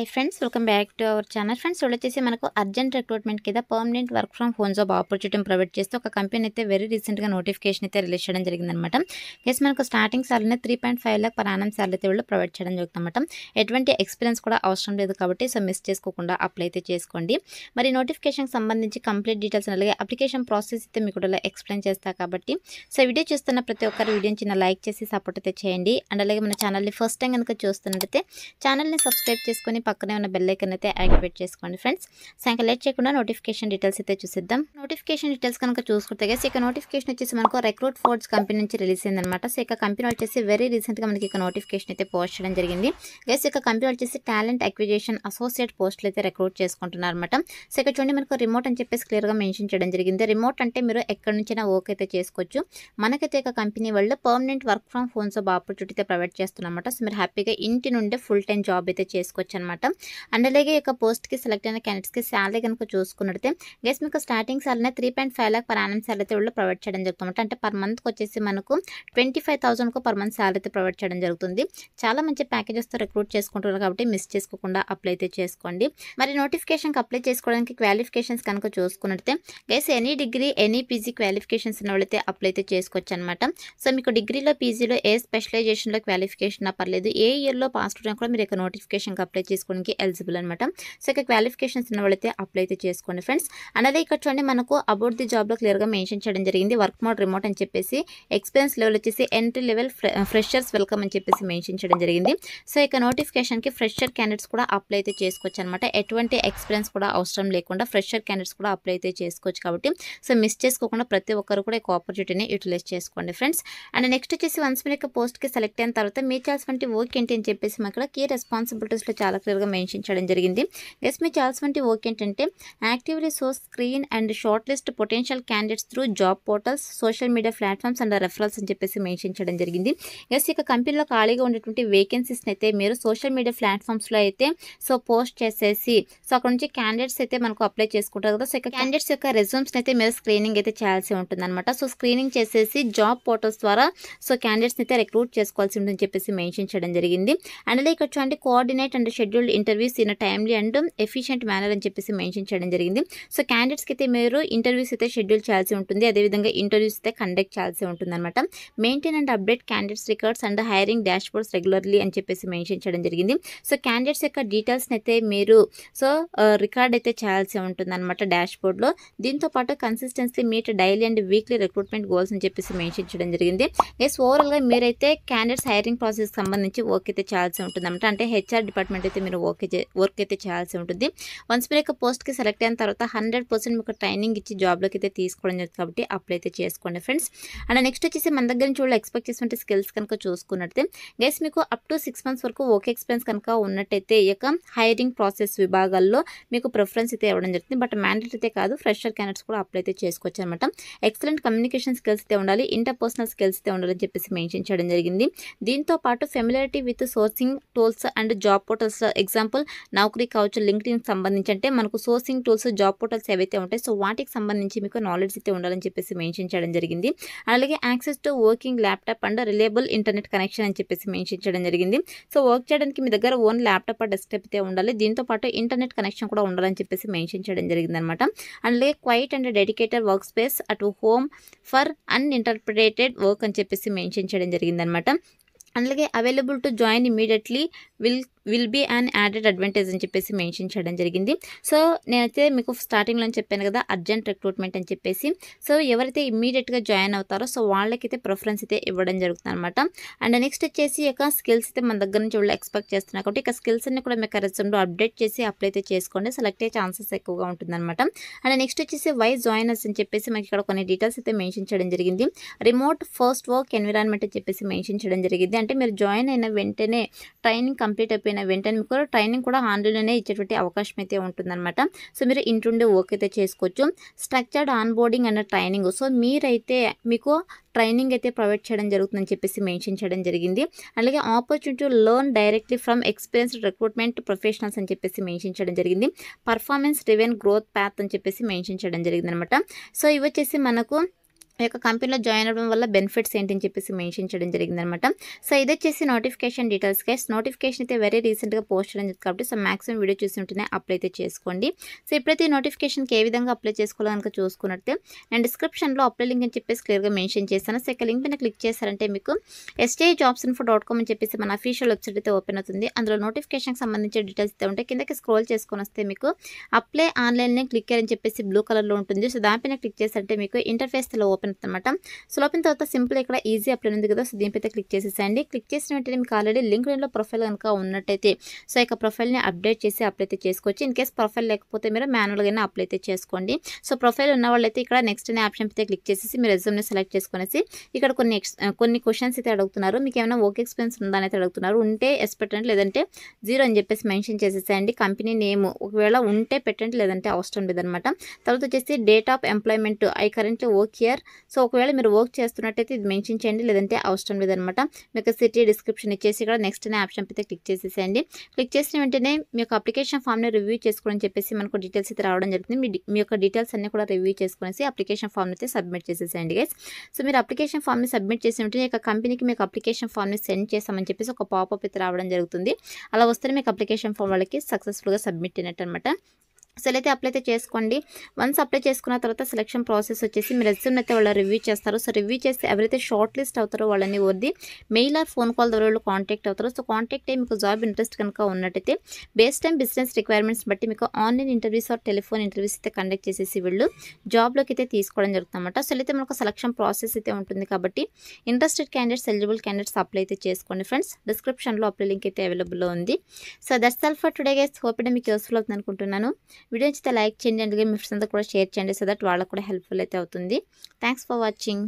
Hi friends, welcome back to our channel. Friends, వచ్చేసి మనకు urgent recruitment కింద permanent work from home job opportunity provide చేస్తూ ఒక company అయితే వెరీ రీసెంట్గా నోటిఫికేషన్ అయితే రిలీజ్ చేయడం జరిగిందనమాట. ఎస్, మనకు starting salary 3.5 lakh per annum salary అయితే వీళ్ళు ప్రొవైడ్ చేయడం జరుగుతుందన్నమాట. ఎటువంటి ఎక్స్పీరియన్స్ కూడా అవసరం లేదు కాబట్టి సో మిస్ చేసుకోకుండా అప్లై అయితే చేసుకోండి. మరి నోటిఫికేషన్కి సంబంధించి కంప్లీట్ డీటెయిల్స్ అలాగే అప్లికేషన్ ప్రాసెస్ అయితే మీకు కూడా ఎక్స్ప్లెయిన్ చేస్తా కాబట్టి సో వీడియో చూస్తున్న ప్రతి ఒక్కరు వీడియోని చిన్న లైక్ చేసి సపోర్ట్ అయితే చేయండి. అండ్ అలాగే మన ఛానల్ని ఫస్ట్ టైం కనుక చూస్తున్నట్టయితే ఛానల్ని సబ్స్క్రైబ్ చేసుకొని పక్కనే ఉన్న బెల్ ఐకాన్ అయితే యాక్టివేట్ చేసుకోండి ఫ్రెండ్స్. సో ఇంకా లేట్ చేయకుండా నోటిఫికేషన్ డీటెయిల్స్ అయితే చూసిద్దాం. నోటిఫికేషన్ డీటెయిల్స్ కనుక చూసుకుంటే గైస్, ఇక నోటిఫికేషన్ వచ్చేసి మనకు రిక్రూట్ ఫోర్స్ కంపెనీ నుంచి రిలీజ్ అయిందనమాట. సో ఇక కంపెనీ వచ్చేసి వెరీ రీసెంట్గా మనకి ఇక నోటిఫికేషన్ అయితే పోస్ట్ చేయడం జరిగింది. గైస్, ఇక కంపెనీ వచ్చేసి టాలెంట్ అక్విజిషన్ అసోసియేట్ పోస్టులు అయితే రిక్రూట్ చేసుకుంటున్నారు అనమాట. సో ఇక చూడండి, మనకు రిమోట్ అని చెప్పేసి క్లియర్గా మెన్షన్ చేయడం జరిగింది. రిమోట్ అంటే మీరు ఎక్కడి నుంచైనా వర్క్ అయితే చేసుకోవచ్చు. మనకైతే ఇక కంపెనీ వాళ్ళు permanent work from home job opportunity అయితే ప్రొవైడ్ చేస్తున్నమాట. సో మీరు హ్యాపీగా ఇంటి నుండి ఫుల్ టైం జాబ్ అయితే చేసుకోవచ్చు అనమాట. అండ్ అలాగే ఇక పోస్ట్కి సెలెక్ట్ అయిన క్యాండిడేట్స్కి శాలరీ కనుక చూసుకున్నట్లయితే గైస్, మీకు starting salary 3.5 lakh per annum salary అయితే వీళ్ళు ప్రొవైడ్ చేయడం జరుగుతుంది. అంటే పర్ మంత్కి వచ్చేసి మనకు 25,000 పర్ మంత్ శాలరీ అయితే ప్రొవైడ్ చేయడం జరుగుతుంది. చాలా మంచి ప్యాకేజెస్తో రిక్రూట్ చేసుకుంటున్నారు కాబట్టి మిస్ చేసుకోకుండా అప్లై అయితే చేసుకోండి. మరి నోటిఫికేషన్కి అప్లై చేసుకోవడానికి క్వాలిఫికేషన్స్ కనుక చూసుకున్నట్లయితే guys, any degree any PG qualifications ఉన్న వాళ్ళైతే అప్లై అయితే చేసుకోవచ్చు అనమాట. సో మీకు డిగ్రీలో పీజీలో ఏ స్పెషలైజేషన్లో క్వాలిఫికేషన్ పర్లేదు, ఏ ఇయర్లో పాస్ అవుట్ కూడా మీరు ఇక నోటిఫికేషన్కి అప్లై చేసుకోవడానికి ఎలిజిబుల్ అనమాట. సో ఇక క్వాలిఫికేషన్స్ ఉన్న వాళ్ళైతే అప్లై అయితే చేసుకోండి ఫ్రెండ్స్. అలాగే ఇక్కడ చూడండి, మనకు అబౌట్ ది జాబ్లో క్లియర్గా మెన్షన్ చేయడం జరిగింది. వర్క్ మోడ్ రిమోట్ అని చెప్పేసి, ఎక్స్పీరియన్స్ లెవెల్ వచ్చేసి ఎంట్రీ లెవెల్ ఫ్రెషర్స్ వెల్కమ్ అని చెప్పేసి మెన్షన్ చేయడం జరిగింది. సో ఇక నోటిఫికేషన్కి ఫ్రెషర్ క్యాండిడేట్స్ కూడా అప్లై అయితే చేసుకోవచ్చు అనమాట. ఎటువంటి ఎక్స్పీరియన్స్ కూడా అవసరం లేకుండా ఫ్రెషర్ క్యాండిడేట్స్ కూడా అప్లై అయితే చేసుకోవచ్చు కాబట్టి సో మిస్ చేసుకోకుండా ప్రతి ఒక్కరు కూడా ఈ ఆపర్చునిటీని యూటిలైజ్ చేసుకోండి ఫ్రెండ్స్. అండ్ నెక్స్ట్ వచ్చేసి వన్స్ మీరు పోస్ట్కి సెలెక్ట్ అయిన తర్వాత మీ చేయాల్సిన వర్క్ ఏంటి అని చెప్పేసి ఇక్కడ కీ రెస్పాన్సిబిలిటీస్లో చాలా క్లియర్గా మెన్షన్ చేయడం జరిగింది. ఎస్, మీ చేయాల్సిన వర్క్ ఏంటంటే actively source, screen and short list potential candidates through job portals, social media platforms and referrals అని చెప్పేసి మెన్షన్ చేయడం జరిగింది. ఎస్, ఇక కంపెనీలో ఖాళీగా ఉండేటువంటి వేకెన్సీస్ని అయితే మీరు సోషల్ మీడియా ప్లాట్ఫామ్స్లో అయితే సో పోస్ట్ చేసేసి సో అక్కడ నుంచి క్యాండిడేట్స్ అయితే మనకు అప్లై చేసుకుంటారు కదా. సో ఇక క్యాండిడేట్స్ యొక్క రెజ్యూమ్స్ని అయితే మీరు స్క్రీనింగ్ అయితే చేయాల్సి ఉంటుంది అనమాట. సో స్క్రీనింగ్ చేసేసి జాబ్ పోర్టల్స్ ద్వారా సో క్యాండిడేట్స్ని అయితే రిక్రూట్ చేసుకోవాల్సి ఉంటుందని చెప్పేసి మెన్షన్ చేయడం జరిగింది. అండ్ అలాగే ఇక్కడ చూడండి, coordinate and scheduled interviews in timely and efficient manner అని చెప్పేసి మెన్షన్ చేయడం జరిగింది. సో క్యాండిడేట్స్కి అయితే మీరు ఇంటర్వ్యూస్ అయితే షెడ్యూల్ చేయాల్సి ఉంటుంది. అదేవిధంగా ఇంటర్వ్యూస్ అయితే కండక్ట్ చేయాల్సి ఉంటుంది అనమాట. Maintain and update candidates records and hiring dash boards regularly అని చెప్పేసి మెన్షన్ చేయడం జరిగింది. సో క్యాండిడేట్స్ యొక్క డీటెయిల్స్ని అయితే మీరు సో రికార్డ్ అయితే చేయాల్సి ఉంటుంది అనమాట డాష్ బోర్డ్లో. దీంతో పాటు consistency meet daily and weekly recruitment goals అని చెప్పేసి మెన్షన్ చేయడం జరిగింది. ఎస్, ఓవరాల్గా మీరైతే క్యాండిడేట్స్ హైరింగ్ ప్రాసెస్కి సంబంధించి వర్క్ అయితే చేయాల్సి ఉంటుంది అనమాట. అంటే హెచ్ఆర్ డిపార్ట్మెంట్ అయితే మీరు వర్క్ అయితే చేయాల్సి ఉంటుంది. వన్స్ మీరు యొక్క పోస్ట్కి సెలెక్ట్ అయిన తర్వాత 100% మీకు ట్రైనింగ్ ఇచ్చి జాబ్లోకి అయితే తీసుకోవడం జరుగుతుంది కాబట్టి అప్లై అయితే చేసుకోండి ఫ్రెండ్స్. అండ్ నెక్స్ట్ వచ్చేసి మన దగ్గర నుంచి వాళ్ళు ఎక్స్పెక్ట్ చేసిన స్కిల్స్ కనుక చూసుకున్నట్లయితే గైస్, మీకు అప్ టు 6 months వరకు వర్క్ ఎక్స్పీరియన్స్ కనుక ఉన్నట్టయితే ఈ యొక్క హైరింగ్ ప్రాసెస్ విభాగాల్లో మీకు ప్రిఫరెన్స్ అయితే ఇవ్వడం జరుగుతుంది. బట్ మ్యాండేట్ అయితే కాదు, ఫ్రెషర్ క్యాండిడేట్స్ కూడా అప్లై అయితే చేసుకోవచ్చు అనమాట. ఎక్సలెంట్ కమ్యూనికేషన్ స్కిల్స్ అయితే ఉండాలి, ఇంటర్పర్సనల్ స్కిల్స్ అయితే ఉండాలని చెప్పేసి మెన్షన్ చేయడం జరిగింది. దీంతో పాటు familiarity with sourcing tools and job portals, example Naukri కావచ్చు, లింక్డ్ఇన్ సంబంధించి అంటే మనకు సోర్సింగ్ టూల్స్, జాబ్ పోర్టల్స్ ఏవైతే ఉంటాయి సో వాటికి సంబంధించి మీకు నాలెడ్జ్ అయితే ఉండాలని చెప్పేసి మెన్షన్ చేయడం జరిగింది. అలాగే access to working laptop and reliable internet connection అని చెప్పేసి మెన్షన్ చేయడం జరిగింది. సో వర్క్ చేయడానికి మీ దగ్గర ఓన్ ల్యాప్టాప్ డెస్క్టాప్ అయితే ఉండాలి. దీంతో పాటు ఇంటర్నెట్ కనెక్షన్ కూడా ఉండాలని చెప్పేసి మెన్షన్ చేయడం జరిగింది అనమాట. అలాగే quiet and dedicated work space at home for uninterpreted work అని చెప్పేసి మెన్షన్ చేయడం జరిగింది అనమాట. అలాగే available to join immediately will be an added advantage అని చెప్పేసి మెన్షన్ చేయడం జరిగింది. సో నేనైతే మీకు స్టార్టింగ్లో చెప్పాను కదా అర్జెంట్ రిక్రూట్మెంట్ అని చెప్పేసి. సో ఎవరైతే ఇమీడియట్గా జాయిన్ అవుతారో సో వాళ్ళకైతే ప్రిఫరెన్స్ అయితే ఇవ్వడం జరుగుతుంది అనమాట. అండ్ నెక్స్ట్ వచ్చేసి ఇక స్కిల్స్ అయితే మన దగ్గర నుంచి వాళ్ళు ఎక్స్పెక్ట్ చేస్తున్నారు కాబట్టి ఇక స్కిల్స్ అన్ని కూడా మీకు రెజ్యూమ్లో అప్డేట్ చేసి అప్లై అయితే చేసుకోండి. సెలెక్ట్ అయ్యే ఛాన్సెస్ ఎక్కువగా ఉంటుంది అనమాట. అండ్ నెక్స్ట్ వచ్చేసి వై జాయినర్స్ అని చెప్పేసి మనకి ఇక్కడ కొన్ని డీటెయిల్స్ అయితే మెన్షన్ చేయడం జరిగింది. రిమోట్ ఫస్ట్ వర్క్ ఎన్విరాన్మెంట్ అని చెప్పేసి మెన్షన్ చేయడం జరిగింది. అంటే మీరు జాయిన్ అయిన వెంటనే ట్రైనింగ్ కంప్లీట్ అయిపోయిన వెంటనే మీకు ట్రైనింగ్ కూడా ఆన్లైన్లోనే ఇచ్చేటువంటి అవకాశం అయితే ఉంటుందన్నమాట. సో మీరు ఇంటుండే వర్క్ అయితే చేసుకోవచ్చు. Structured onboarding and training, so మీరైతే మీకు ట్రైనింగ్ అయితే ప్రొవైడ్ చేయడం జరుగుతుందని చెప్పేసి మెన్షన్ చేయడం జరిగింది. అలాగే opportunity learn directly from experienced recruitment professionals అని చెప్పేసి మెన్షన్ చేయడం జరిగింది. పర్ఫార్మెన్స్ డ్రివెన్ గ్రోత్ ప్యాత్ అని చెప్పేసి మెన్షన్ చేయడం జరిగింది అనమాట. సో ఇవి వచ్చేసి మనకు ఈ యొక్క కంపెనీలో జాయిన్ అవ్వడం వల్ల బెనిఫిట్స్ ఏంటి అని చెప్పేసి మెన్షన్ చేయడం జరిగిందనమాట. సో ఇదొచ్చేసి నోటిఫికేషన్ డీటెయిల్స్ గైస్. నోటిఫికేషన్ అయితే వెరీ రీసెంట్గా పోస్ట్ చేయడం జరిగింది కాబట్టి సో మాక్సిమం వీడియో చూసి ఉంటేనే అప్లై అయితే చేసుకోండి. సో ఇప్పుడైతే ఈ నోటిఫికేషన్కి ఏ విధంగా అప్లై చేసుకోవాలో కనుక చూసుకున్నట్టే నేను డిస్క్రిప్షన్లో అప్లై లింక్ అని చెప్పేసి క్లియర్గా మెన్షన్ చేస్తాను. సో ఇక లింక్ పైన క్లిక్ చేశారంటే మీకు stjobsinfo.com అని చెప్పేసి మన అఫీషియల్ వెబ్సైట్ అయితే ఓపెన్ అవుతుంది. అందులో నోటిఫికేషన్కి సంబంధించిన డీటెయిల్స్ అయితే ఉంటాయి. కిందకి స్క్రోల్ చేసుకొని వస్తే మీకు అప్లై ఆన్లైన్లో క్లిక్ అని చెప్పేసి బ్లూ కలర్లో ఉంటుంది. సో దానిపైన క్లిక్ చేశారంటే మీకు ఇంటర్ఫేస్ ఓపెన్ అవుతుందన్నమాట. సో ఓపెన్ తర్వాత సింపుల్ ఇక్కడ ఈజీ అప్లై ఉంది కదా, సో దీనిపైతే క్లిక్ చేసేసండి. క్లిక్ చేసిన వెంటనే మీకు ఆల్రెడీ లింక్డ్ఇన్లో ప్రొఫైల్ కనుక ఉన్నట్టయితే సో ఇక ప్రొఫైల్ని అప్డేట్ చేసి అప్లై అయితే చేసుకోవచ్చు. ఇన్ కేస్ ప్రొఫైల్ లేకపోతే మీరు మాన్యువల్గానే అప్లై అయితే చేసుకోండి. సో ప్రొఫైల్ ఉన్న వాళ్ళైతే ఇక్కడ నెక్స్ట్ అనే ఆప్షన్ అయితే క్లిక్ చేసేసి మీరు రెజ్యూమ్ని సెలెక్ట్ చేసుకునేసి ఇక్కడ కొన్ని క్వశ్చన్స్ అయితే అడుగుతున్నారు. మీకు ఏమైనా వర్క్ ఎక్స్పీరియన్స్ ఉందా అని అయితే అడుగుతున్నారు. ఉంటే ఎస్ పెట్టండి, లేదంటే 0 అని చెప్పేసి మెన్షన్ చేసేసేయండి. కంపెనీ నేమ్ ఒకవేళ ఉంటే పెట్టండి, లేదంటే అవసరం లేదనమాట. తర్వాత వచ్చేసి date of employment I currently work here. So ఒకవేళ మీరు వర్క్ చేస్తున్నట్టయితే ఇది మెన్షన్ చేయండి, లేదంటే అవసరం లేదనమాట. మీకు సిటీ డిస్క్రిప్షన్ ఇచ్చేసి ఇక్కడ నెక్స్ట్ అనే ఆప్షన్ అయితే క్లిక్ చేసేసేయండి. క్లిక్ చేసిన వెంటనే మీ యొక్క అప్లికేషన్ ఫామ్ని రివ్యూ చేసుకోవడం చెప్పేసి మనకు డీటెయిల్స్ అయితే రావడం జరుగుతుంది. మీ యొక్క డీటెయిల్స్ అన్ని కూడా రివ్యూ చేసుకునేసి అప్లికేషన్ ఫామ్ని అయితే సబ్మిట్ చేసేసేయండి గైస్. సో మీరు అప్లికేషన్ ఫామ్ని సబ్మిట్ చేసిన వెంటనే ఇక కంపెనీకి మీకు అప్లికేషన్ ఫామ్ని సెండ్ చేస్తామని చెప్పేసి ఒక పాపప్ అయితే రావడం జరుగుతుంది. అలా వస్తే మీకు అప్లికేషన్ ఫామ్ వాళ్ళకి సక్సెస్ఫుల్గా సబ్మిట్ అయినట్టు అనమాట. సో అయితే అప్లై అయితే చేసుకోండి. వన్స్ అప్లై చేసుకున్న తర్వాత సెలక్షన్ ప్రాసెస్ వచ్చేసి మీ రెజ్యూమ్ అయితే వాళ్ళు రివ్యూ చేస్తారు. సో రివ్యూ చేసి ఎవరైతే షార్ట్ లిస్ట్ అవుతారో వాళ్ళని వద్ది మెయిల్ ఆర్ ఫోన్ కాల్ ద్వారా వాళ్ళు కాంటాక్ట్ అవుతారు. సో కాంటాక్ట్ అయ్యి మీకు జాబ్ ఇంట్రెస్ట్ కనుక ఉన్నట్టయితే బేస్డ్ ఆన్ బిజినెస్ రిక్వైర్మెంట్స్ బట్టి మీకు online interviews or telephone interviews అయితే కండక్ట్ చేసేసి వీళ్ళు జాబ్లోకి అయితే తీసుకోవడం జరుగుతుందన్నమాట. సో అయితే మనకు సెలక్షన్ ప్రాసెస్ అయితే ఉంటుంది కాబట్టి interested candidates, eligible candidates apply అయితే చేసుకోండి ఫ్రెండ్స్. డిస్క్రిప్షన్లో అప్లై లింక్ అయితే అవైలబుల్లో ఉంది. So that's all for today guys. Hope మీకు యూస్ఫుల్ అవుతుంది అనుకుంటున్నాను. వీడియో నచ్చితే లైక్ చేయండి, అలాగే మీ ఫ్రెండ్స్ అంతా కూడా షేర్ చేయండి, సో దట్ వాళ్ళకు కూడా హెల్ప్ఫుల్ అయితే అవుతుంది. Thanks for watching.